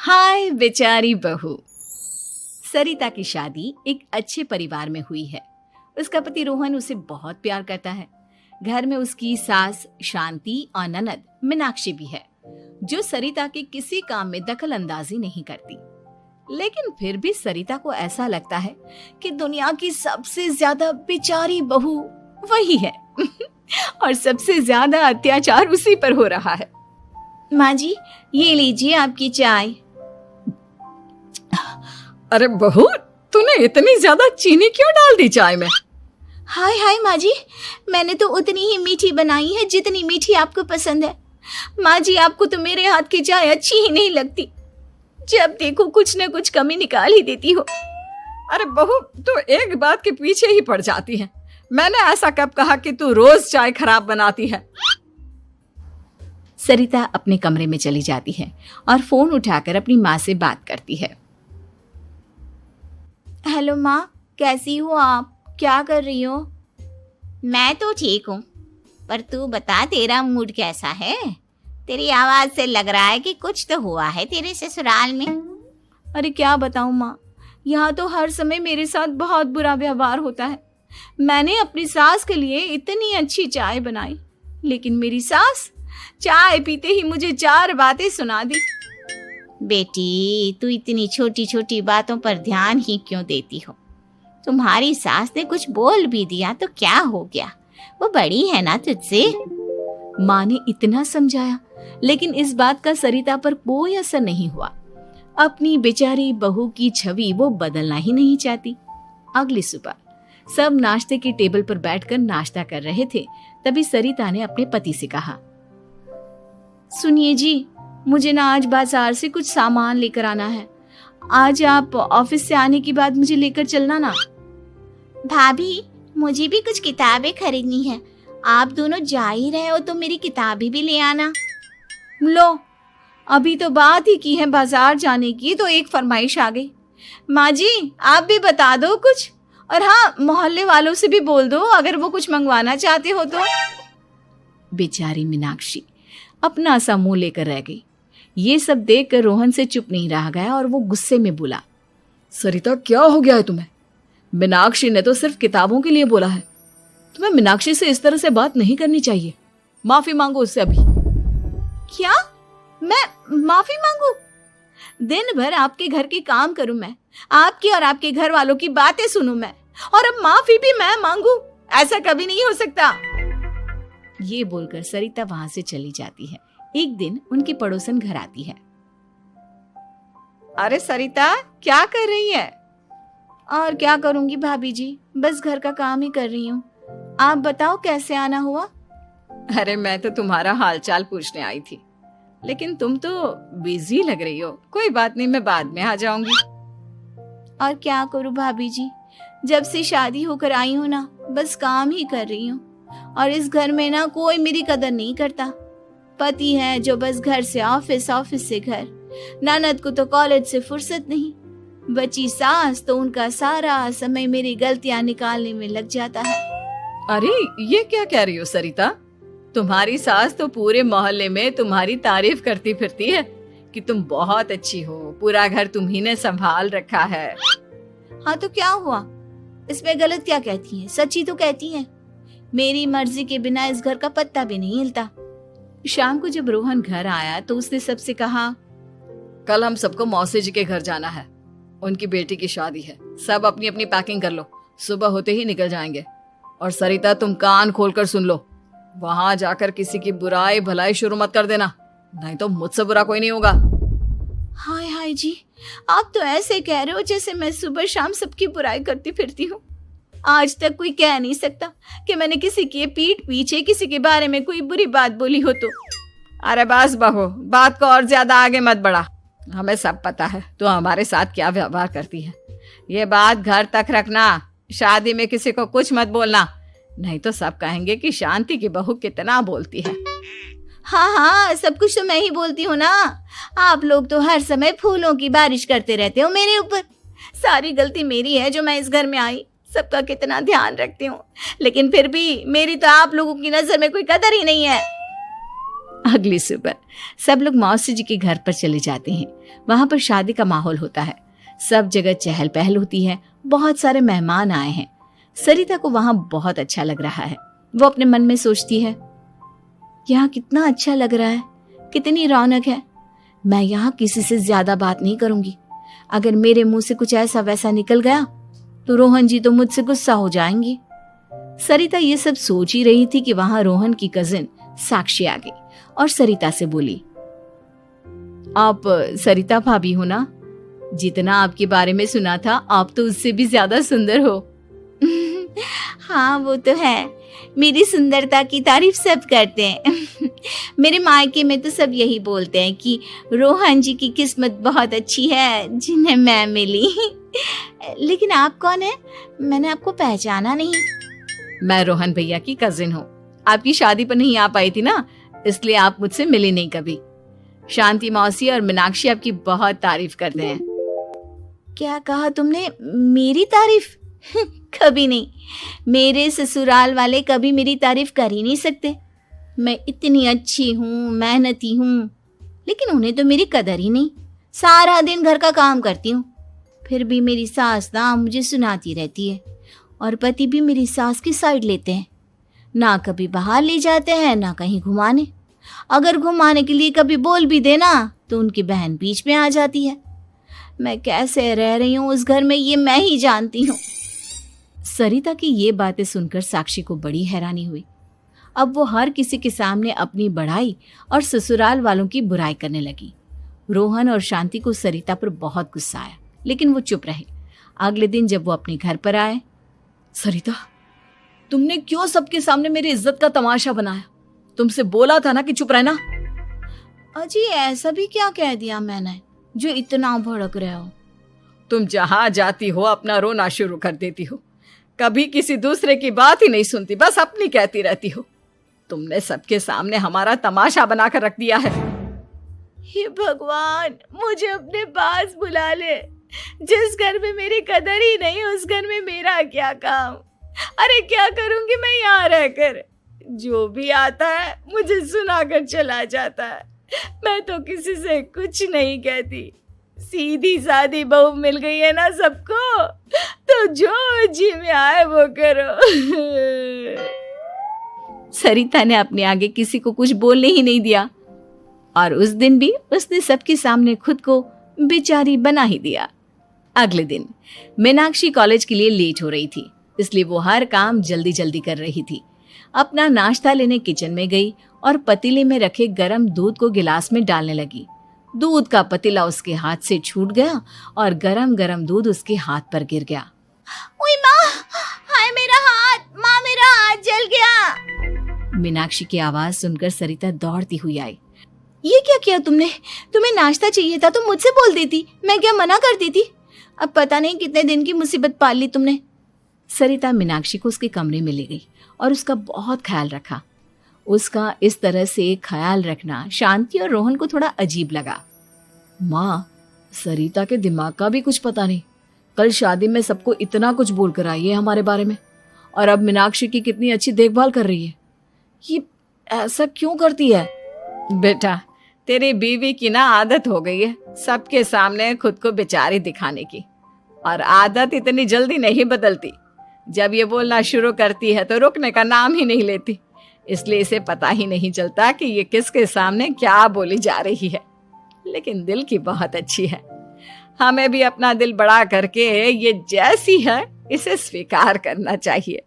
हाय बेचारी बहू। सरिता की शादी एक अच्छे परिवार में हुई है। उसका पति रोहन उसे बहुत प्यार करता है। घर में उसकी सास शांति और ननद मीनाक्षी भी है, जो सरिता के किसी काम में दखल अंदाजी नहीं करती। लेकिन फिर भी सरिता को ऐसा लगता है कि दुनिया की सबसे ज्यादा बेचारी बहू वही है और सबसे ज्यादा अत्याचार उसी पर हो रहा है। माँ जी, ये लीजिए आपकी चाय। अरे बहू, तूने इतनी ज्यादा चीनी क्यों डाल दी चाय में? हाय हाय माँ जी, मैंने तो उतनी ही मीठी बनाई है जितनी मीठी आपको पसंद है। माँ जी, आपको तो मेरे हाथ की चाय अच्छी ही नहीं लगती। जब देखो कुछ न कुछ कमी निकाल ही देती हो। अरे बहू, तू एक बात के पीछे ही पड़ जाती है। मैंने ऐसा कब कहा कि तू रोज चाय खराब बनाती है? सरिता अपने कमरे में चली जाती है और फोन उठाकर अपनी माँ से बात करती है। हेलो माँ, कैसी हो आप? क्या कर रही हो? मैं तो ठीक हूँ, पर तू बता, तेरा मूड कैसा है? तेरी आवाज से लग रहा है कि कुछ तो हुआ है तेरे ससुराल में। अरे क्या बताऊँ माँ, यहाँ तो हर समय मेरे साथ बहुत बुरा व्यवहार होता है। मैंने अपनी सास के लिए इतनी अच्छी चाय बनाई, लेकिन मेरी सास चाय पीते ही मुझे 4 बातें सुना दी। बेटी, तू इतनी छोटी छोटी बातों पर ध्यान ही क्यों देती हो? तुम्हारी सास ने कुछ बोल भी दिया तो क्या हो गया, वो बड़ी है ना तुझसे। माँ ने इतना समझाया, लेकिन इस बात का सरिता पर कोई असर नहीं हुआ। अपनी बेचारी बहू की छवि वो बदलना ही नहीं चाहती। अगली सुबह सब नाश्ते की टेबल पर बैठकर नाश्ता कर रहे थे, तभी सरिता ने अपने पति से कहा, सुनिए जी, मुझे ना आज बाजार से कुछ सामान लेकर आना है। आज आप ऑफिस से आने के बाद मुझे लेकर चलना ना। भाभी, मुझे भी कुछ किताबें खरीदनी है। आप दोनों जा ही रहे हो तो मेरी किताबें भी ले आना। लो, अभी तो बात ही की है बाजार जाने की, तो एक फरमाइश आ गई। माँ जी, आप भी बता दो कुछ, और हाँ, मोहल्ले वालों से भी बोल दो अगर वो कुछ मंगवाना चाहते हो तो। बेचारी मीनाक्षी अपना सा मुंह लेकर रह गई। ये सब देखकर रोहन से चुप नहीं रह गया और वो गुस्से में बोला, सरिता, क्या हो गया है तुम्हें? मीनाक्षी ने तो सिर्फ किताबों के लिए बोला है। तुम्हें मीनाक्षी से इस तरह से बात नहीं करनी चाहिए। माफी मांगो उससे अभी। क्या? मैं माफी मांगू? दिन भर आपके घर के काम करूं मैं, आपकी और आपके घर वालों की बातें सुनूं मैं, और अब माफी भी मैं मांगू? ऐसा कभी नहीं हो सकता। ये बोलकर सरिता वहां से चली जाती है। एक दिन उनकी पड़ोसन घर आती है। अरे सरिता, क्या कर रही है? और क्या करूंगी भाभी जी, बस घर का काम ही कर रही हूँ। आप बताओ कैसे आना हुआ? अरे मैं तो तुम्हारा हालचाल पूछने आई थी, लेकिन तुम तो बिजी लग रही हो। कोई बात नहीं, मैं बाद में आ जाऊंगी। और क्या करूं भाभी जी, जब से शादी होकर आई हूँ ना, बस काम ही कर रही हूँ। और इस घर में ना कोई मेरी कदर नहीं करता। पति है जो बस घर से ऑफिस, ऑफिस से घर। ननद को तो कॉलेज से फुर्सत नहीं। बची सास तो उनका सारा समय मेरी गलतियां निकालने में लग जाता है। अरे ये क्या कह रही हो सरिता? तुम्हारी सास तो पूरे मोहल्ले में तुम्हारी तारीफ करती फिरती है कि तुम बहुत अच्छी हो, पूरा घर तुम्ही ने संभाल रखा है। हाँ तो क्या हुआ, इसमें गलत क्या कहती है? सच्ची तो कहती है। मेरी मर्जी के बिना इस घर का पत्ता भी नहीं हिलता। शाम को जब रोहन घर आया तो उसने सबसे कहा, कल हम सबको मौसी जी के घर जाना है, उनकी बेटी की शादी है। सब अपनी अपनी पैकिंग कर लो, सुबह होते ही निकल जाएंगे। और सरिता, तुम कान खोलकर सुन लो, वहां जाकर किसी की बुराई भलाई शुरू मत कर देना, नहीं तो मुझसे बुरा कोई नहीं होगा। हाय हाय जी, आप तो ऐसे कह रहे हो जैसे मैं सुबह शाम सबकी बुराई करती फिरती हूँ। आज तक कोई कह नहीं सकता कि मैंने किसी के पीठ पीछे किसी के बारे में कोई बुरी बात बोली हो तो। अरे बस बहू, बात को और ज्यादा आगे मत बढ़ा। हमें सब पता है तू हमारे साथ क्या व्यवहार करती है। ये बात घर तक रखना, शादी में किसी को कुछ मत बोलना, नहीं तो सब कहेंगे कि शांति की बहू कितना बोलती है। हाँ हाँ, सब कुछ तो मैं ही बोलती हूँ ना। आप लोग तो हर समय फूलों की बारिश करते रहते हो मेरे ऊपर। सारी गलती मेरी है जो मैं इस घर में आई। सबका कितना ध्यान रखती हूँ, लेकिन फिर भी मेरी तो आप लोगों की नजर में कोई कदर ही नहीं है। अगली सुबह सब लोग मौसी जी के घर पर चले जाते हैं। वहां पर शादी का माहौल होता है, सब जगह चहल पहल होती है, बहुत सारे मेहमान आए हैं। सरिता को वहां बहुत अच्छा लग रहा है। वो अपने मन में सोचती है, यहाँ कितना अच्छा लग रहा है, कितनी रौनक है। मैं यहाँ किसी से ज्यादा बात नहीं करूंगी। अगर मेरे मुंह से कुछ ऐसा वैसा निकल गया तो रोहन जी तो मुझसे गुस्सा हो जाएंगी। सरिता ये सब सोच ही रही थी कि वहां रोहन की कजिन साक्षी आ गई और सरिता से बोली, आप सरिता भाभी हो ना? जितना आपके बारे में सुना था, आप तो उससे भी ज्यादा सुंदर हो। हाँ वो तो है, मेरी सुंदरता की तारीफ सब करते हैं। मेरे मायके में तो सब यही बोलते हैं कि रोहन जी की किस्मत बहुत अच्छी है जिन्हें मैं मिली। लेकिन आप कौन है? मैंने आपको पहचाना नहीं। मैं रोहन भैया की कजिन हूँ। आपकी शादी पर नहीं आ पाई थी ना, इसलिए आप मुझसे मिली नहीं कभी। शांति मौसी और मीनाक्षी आपकी बहुत तारीफ करते हैं। क्या कहा तुमने? मेरी तारीफ? कभी नहीं। मेरे ससुराल वाले कभी मेरी तारीफ कर ही नहीं सकते। मैं इतनी अच्छी हूँ, मेहनती हूँ, लेकिन उन्हें तो मेरी कदर ही नहीं। सारा दिन घर का काम करती हूँ, फिर भी मेरी सास ना मुझे सुनाती रहती है, और पति भी मेरी सास की साइड लेते हैं। ना कभी बाहर ले जाते हैं, ना कहीं घुमाने। अगर घुमाने के लिए कभी बोल भी देना तो उनकी बहन बीच में आ जाती है। मैं कैसे रह रही हूँ उस घर में, ये मैं ही जानती हूँ। सरिता की ये बातें सुनकर साक्षी को बड़ी हैरानी हुई। अब वो हर किसी के सामने अपनी बढ़ाई और ससुराल वालों की बुराई करने लगी। रोहन और शांति को सरिता पर बहुत गुस्सा आया, लेकिन वो चुप रहे। अगले दिन जब वो अपने घर पर आए, सरिता, तुमने क्यों सबके सामने मेरी इज्जत का तमाशा बनाया? तुमसे बोला था ना कि चुप रहना। अजी ऐसा भी क्या कह दिया मैंने जो इतना भड़क रहे हो? तुम जहां जाती हो अपना रोना शुरू कर देती हो, कभी किसी दूसरे की बात ही नहीं सुनती, बस अपनी कहती रहती हो। तुमने सबके सामने हमारा तमाशा बनाकर रख दिया है। हे भगवान, मुझे अपने पास बुला ले। जिस घर में मेरी कदर ही नहीं, उस घर में मेरा क्या काम? अरे क्या करूंगी मैं यहाँ रहकर? जो भी आता है मुझे सुनाकर चला जाता है। मैं तो किसी से कुछ नहीं कहती। सीधी सादी बहू मिल गई है ना सबको, तो जो जी में आए वो करो। सरिता ने अपने आगे किसी को कुछ बोलने ही नहीं दिया, और उस दिन भी उसने सबके सामने खुद को बेचारी बना ही दिया। अगले दिन मीनाक्षी कॉलेज के लिए लेट हो रही थी, इसलिए वो हर काम जल्दी जल्दी कर रही थी। अपना नाश्ता लेने किचन में गई और पतीले में रखे गरम दूध को गिलास में डालने लगी। दूध का पतीला उसके हाथ से छूट गया और गरम गरम दूध उसके हाथ पर गिर गया। ओए माँ, हाय मेरा हाथ, माँ मेरा हाथ जल गया। मीनाक्षी की आवाज सुनकर सरिता दौड़ती हुई आई। ये क्या किया तुमने? तुम्हें नाश्ता चाहिए था तो मुझसे बोल देती, मैं क्या मना कर देती? अब पता नहीं कितने दिन की मुसीबत पाल ली तुमने। सरिता मीनाक्षी को उसके कमरे में ले गई और उसका बहुत ख्याल रखा। उसका इस तरह से ख्याल रखना शांति और रोहन को थोड़ा अजीब लगा। माँ, सरिता के दिमाग का भी कुछ पता नहीं। कल शादी में सबको इतना कुछ बोल कर आई है हमारे बारे में, और अब मीनाक्षी की कितनी अच्छी देखभाल कर रही है। ये ऐसा क्यों करती है? बेटा, तेरी बीवी की ना आदत हो गई है सबके सामने खुद को बेचारी दिखाने की, और आदत इतनी जल्दी नहीं बदलती। जब ये बोलना शुरू करती है तो रुकने का नाम ही नहीं लेती, इसलिए इसे पता ही नहीं चलता कि ये किसके सामने क्या बोली जा रही है। लेकिन दिल की बहुत अच्छी है। हमें भी अपना दिल बड़ा करके ये जैसी है इसे स्वीकार करना चाहिए।